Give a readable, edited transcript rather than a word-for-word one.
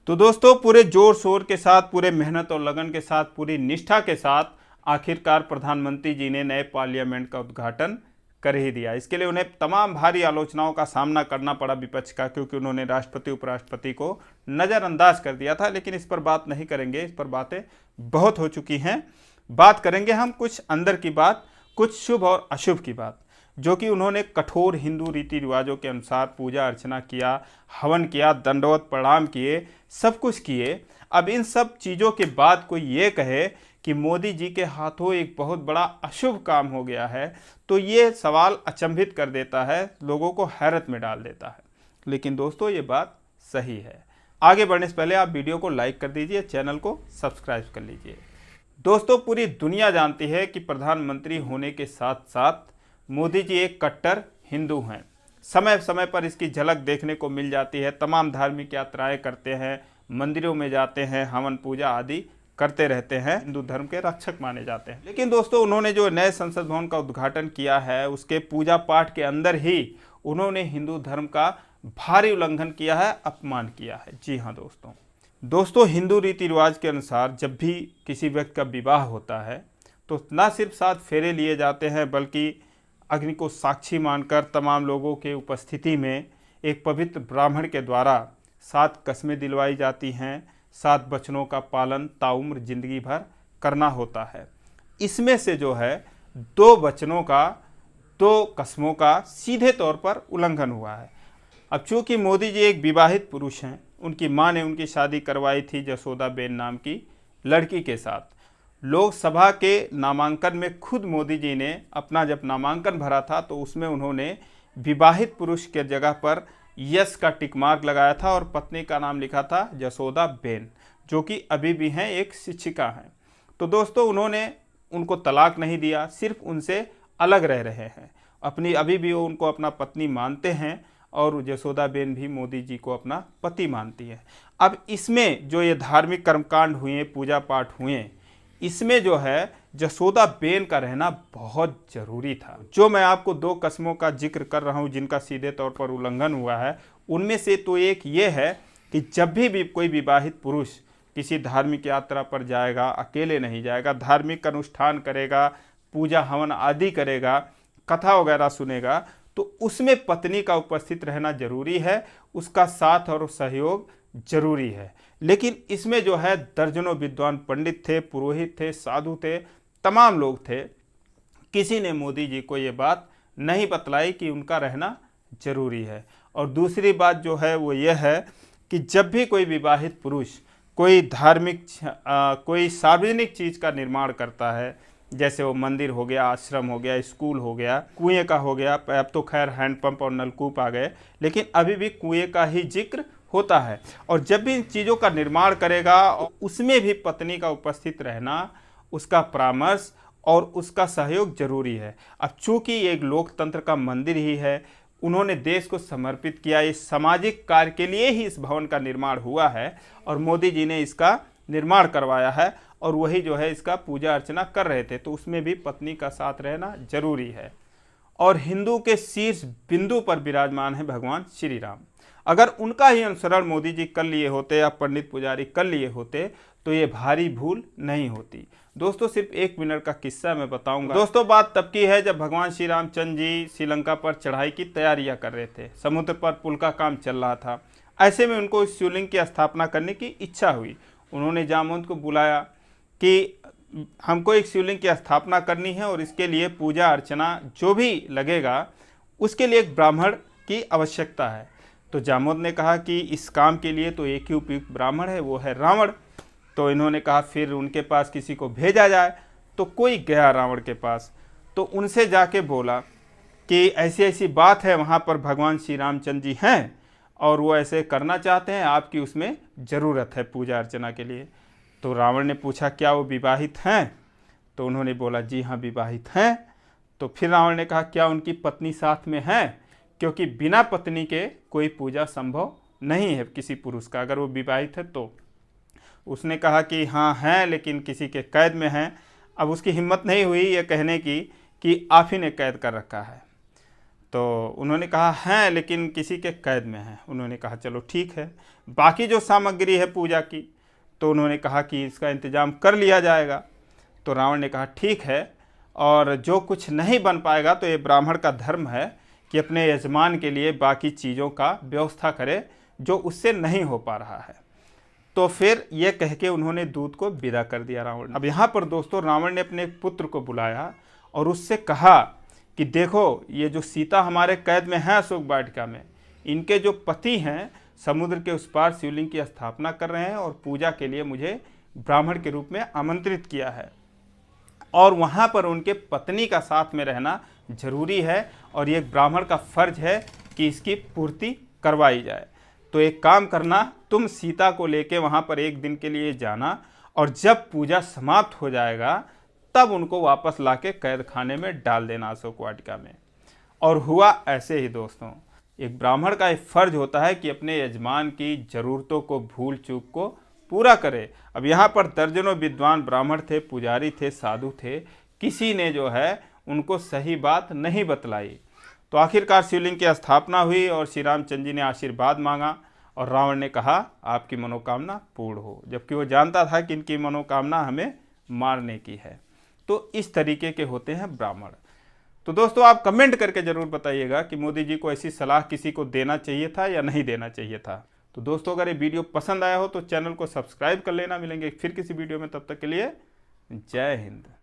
तो दोस्तों पूरे जोर शोर के साथ, पूरे मेहनत और लगन के साथ, पूरी निष्ठा के साथ आखिरकार प्रधानमंत्री जी ने नए पार्लियामेंट का उद्घाटन कर ही दिया। इसके लिए उन्हें तमाम भारी आलोचनाओं का सामना करना पड़ा विपक्ष का, क्योंकि उन्होंने राष्ट्रपति उपराष्ट्रपति को नज़रअंदाज कर दिया था। लेकिन इस पर बात नहीं करेंगे, इस पर बातें बहुत हो चुकी हैं। बात करेंगे हम कुछ अंदर की बात, कुछ शुभ और अशुभ की बात, जो कि उन्होंने कठोर हिंदू रीति रिवाजों के अनुसार पूजा अर्चना किया, हवन किया, दंडवत प्रणाम किए, सब कुछ किए। अब इन सब चीज़ों के बाद कोई ये कहे कि मोदी जी के हाथों एक बहुत बड़ा अशुभ काम हो गया है, तो ये सवाल अचंभित कर देता है, लोगों को हैरत में डाल देता है। लेकिन दोस्तों ये बात सही है। आगे बढ़ने से पहले आप वीडियो को लाइक कर दीजिए, चैनल को सब्सक्राइब कर लीजिए। दोस्तों पूरी दुनिया जानती है कि प्रधानमंत्री होने के साथ साथ मोदी जी एक कट्टर हिंदू हैं। समय समय पर इसकी झलक देखने को मिल जाती है। तमाम धार्मिक यात्राएं करते हैं, मंदिरों में जाते हैं, हवन पूजा आदि करते रहते हैं, हिंदू धर्म के रक्षक माने जाते हैं। लेकिन दोस्तों उन्होंने जो नए संसद भवन का उद्घाटन किया है, उसके पूजा पाठ के अंदर ही उन्होंने हिंदू धर्म का भारी उल्लंघन किया है, अपमान किया है। जी हाँ दोस्तों हिंदू रीति रिवाज के अनुसार जब भी किसी व्यक्ति का विवाह होता है तो न सिर्फ 7 फेरे लिए जाते हैं, बल्कि अग्नि को साक्षी मानकर तमाम लोगों के उपस्थिति में एक पवित्र ब्राह्मण के द्वारा 7 कस्में दिलवाई जाती हैं। 7 वचनों का पालन ताउम्र जिंदगी भर करना होता है। इसमें से जो है 2 वचनों का, 2 कस्मों का सीधे तौर पर उल्लंघन हुआ है। अब चूंकि मोदी जी एक विवाहित पुरुष हैं, उनकी मां ने उनकी शादी करवाई थी जसोदाबेन नाम की लड़की के साथ। लोकसभा के नामांकन में खुद मोदी जी ने अपना जब नामांकन भरा था तो उसमें उन्होंने विवाहित पुरुष के जगह पर यस का टिक मार्क लगाया था और पत्नी का नाम लिखा था जसोदाबेन, जो कि अभी भी हैं, एक शिक्षिका हैं। तो दोस्तों उन्होंने उनको तलाक नहीं दिया, सिर्फ उनसे अलग रह रहे हैं। अभी भी वो उनको अपना पत्नी मानते हैं और जसोदाबेन भी मोदी जी को अपना पति मानती है। अब इसमें जो ये धार्मिक कर्मकांड हुए, पूजा पाठ हुए, इसमें जो है जसोदाबेन का रहना बहुत ज़रूरी था। जो मैं आपको 2 कस्मों का जिक्र कर रहा हूँ जिनका सीधे तौर पर उल्लंघन हुआ है, उनमें से तो एक ये है कि जब भी कोई विवाहित पुरुष किसी धार्मिक यात्रा पर जाएगा, अकेले नहीं जाएगा, धार्मिक अनुष्ठान करेगा, पूजा हवन आदि करेगा, कथा वगैरह सुनेगा, तो उसमें पत्नी का उपस्थित रहना जरूरी है, उसका साथ और सहयोग जरूरी है। लेकिन इसमें जो है दर्जनों विद्वान पंडित थे, पुरोहित थे, साधु थे, तमाम लोग थे। किसी ने मोदी जी को ये बात नहीं बतलाई कि उनका रहना जरूरी है। और दूसरी बात जो है वो ये है कि जब भी कोई विवाहित पुरुष कोई धार्मिक कोई सार्वजनिक चीज़ का निर्माण करता है, जैसे वो मंदिर हो गया, आश्रम हो गया, स्कूल हो गया, कुएं का हो गया, अब तो खैर हैंडपंप और नलकूप आ गए, लेकिन अभी भी कुएं का ही जिक्र होता है। और जब भी इन चीज़ों का निर्माण करेगा उसमें भी पत्नी का उपस्थित रहना, उसका परामर्श और उसका सहयोग जरूरी है। अब चूंकि ये एक लोकतंत्र का मंदिर ही है, उन्होंने देश को समर्पित किया, इस सामाजिक कार्य के लिए ही इस भवन का निर्माण हुआ है और मोदी जी ने इसका निर्माण करवाया है और वही जो है इसका पूजा अर्चना कर रहे थे, तो उसमें भी पत्नी का साथ रहना जरूरी है। और हिंदू के शीर्ष बिंदु पर विराजमान है भगवान श्री राम। अगर उनका ही अनुसरण मोदी जी कर लिए होते या पंडित पुजारी कर लिए होते तो ये भारी भूल नहीं होती। दोस्तों सिर्फ 1 मिनट का किस्सा मैं बताऊंगा। दोस्तों बात तब की है जब भगवान श्री रामचंद्र जी श्रीलंका पर चढ़ाई की तैयारियां कर रहे थे। समुद्र पर पुल का काम चल रहा था। ऐसे में उनको इस शिवलिंग की स्थापना करने की इच्छा हुई। उन्होंने जामवंत को बुलाया कि हमको एक शिवलिंग की स्थापना करनी है और इसके लिए पूजा अर्चना जो भी लगेगा उसके लिए एक ब्राह्मण की आवश्यकता है। तो जामवंत ने कहा कि इस काम के लिए तो एक ही उपयुक्त ब्राह्मण है, वो है रावण। तो इन्होंने कहा फिर उनके पास किसी को भेजा जाए। तो कोई गया रावण के पास, तो उनसे जाके बोला कि ऐसी ऐसी बात है, वहाँ पर भगवान श्री रामचंद्र जी हैं और वो ऐसे करना चाहते हैं, आपकी उसमें ज़रूरत है पूजा अर्चना के लिए। तो रावण ने पूछा क्या वो विवाहित हैं? तो उन्होंने बोला जी हाँ विवाहित हैं। तो फिर रावण ने कहा क्या उनकी पत्नी साथ में है? क्योंकि बिना पत्नी के कोई पूजा संभव नहीं है किसी पुरुष का, अगर वो विवाहित है तो। उसने कहा कि हाँ हैं, लेकिन किसी के कैद में हैं। अब उसकी हिम्मत नहीं हुई ये कहने की कि आप ही ने कैद कर रखा है। तो उन्होंने कहा हैं, लेकिन किसी के कैद में हैं। उन्होंने कहा चलो ठीक है, बाकी जो सामग्री है पूजा की, तो उन्होंने कहा कि इसका इंतज़ाम कर लिया जाएगा। तो रावण ने कहा ठीक है, और जो कुछ नहीं बन पाएगा तो ये ब्राह्मण का धर्म है कि अपने यजमान के लिए बाकी चीज़ों का व्यवस्था करे जो उससे नहीं हो पा रहा है। तो फिर ये कह के उन्होंने दूत को विदा कर दिया रावण। अब यहाँ पर दोस्तों रावण ने अपने एक पुत्र को बुलाया और उससे कहा कि देखो, ये जो सीता हमारे कैद में है अशोक वाटिका में, इनके जो पति हैं समुद्र के उस पार शिवलिंग की स्थापना कर रहे हैं और पूजा के लिए मुझे ब्राह्मण के रूप में आमंत्रित किया है, और वहाँ पर उनके पत्नी का साथ में रहना जरूरी है, और ये ब्राह्मण का फर्ज है कि इसकी पूर्ति करवाई जाए। तो एक काम करना, तुम सीता को लेके वहाँ पर एक दिन के लिए जाना, और जब पूजा समाप्त हो जाएगा तब उनको वापस लाके कैद खाने में डाल देना अशोक वाटिका में। और हुआ ऐसे ही दोस्तों। एक ब्राह्मण का एक फर्ज होता है कि अपने यजमान की ज़रूरतों को, भूल चूक को पूरा करे। अब यहाँ पर दर्जनों विद्वान ब्राह्मण थे, पुजारी थे, साधु थे, किसी ने जो है उनको सही बात नहीं बतलाई। तो आखिरकार शिवलिंग की स्थापना हुई और श्री रामचंद्र जी ने आशीर्वाद मांगा, और रावण ने कहा आपकी मनोकामना पूर्ण हो, जबकि वो जानता था कि इनकी मनोकामना हमें मारने की है। तो इस तरीके के होते हैं ब्राह्मण। तो दोस्तों आप कमेंट करके ज़रूर बताइएगा कि मोदी जी को ऐसी सलाह किसी को देना चाहिए था या नहीं देना चाहिए था। तो दोस्तों अगर ये वीडियो पसंद आया हो तो चैनल को सब्सक्राइब कर लेना। मिलेंगे फिर किसी वीडियो में, तब तक के लिए जय हिंद।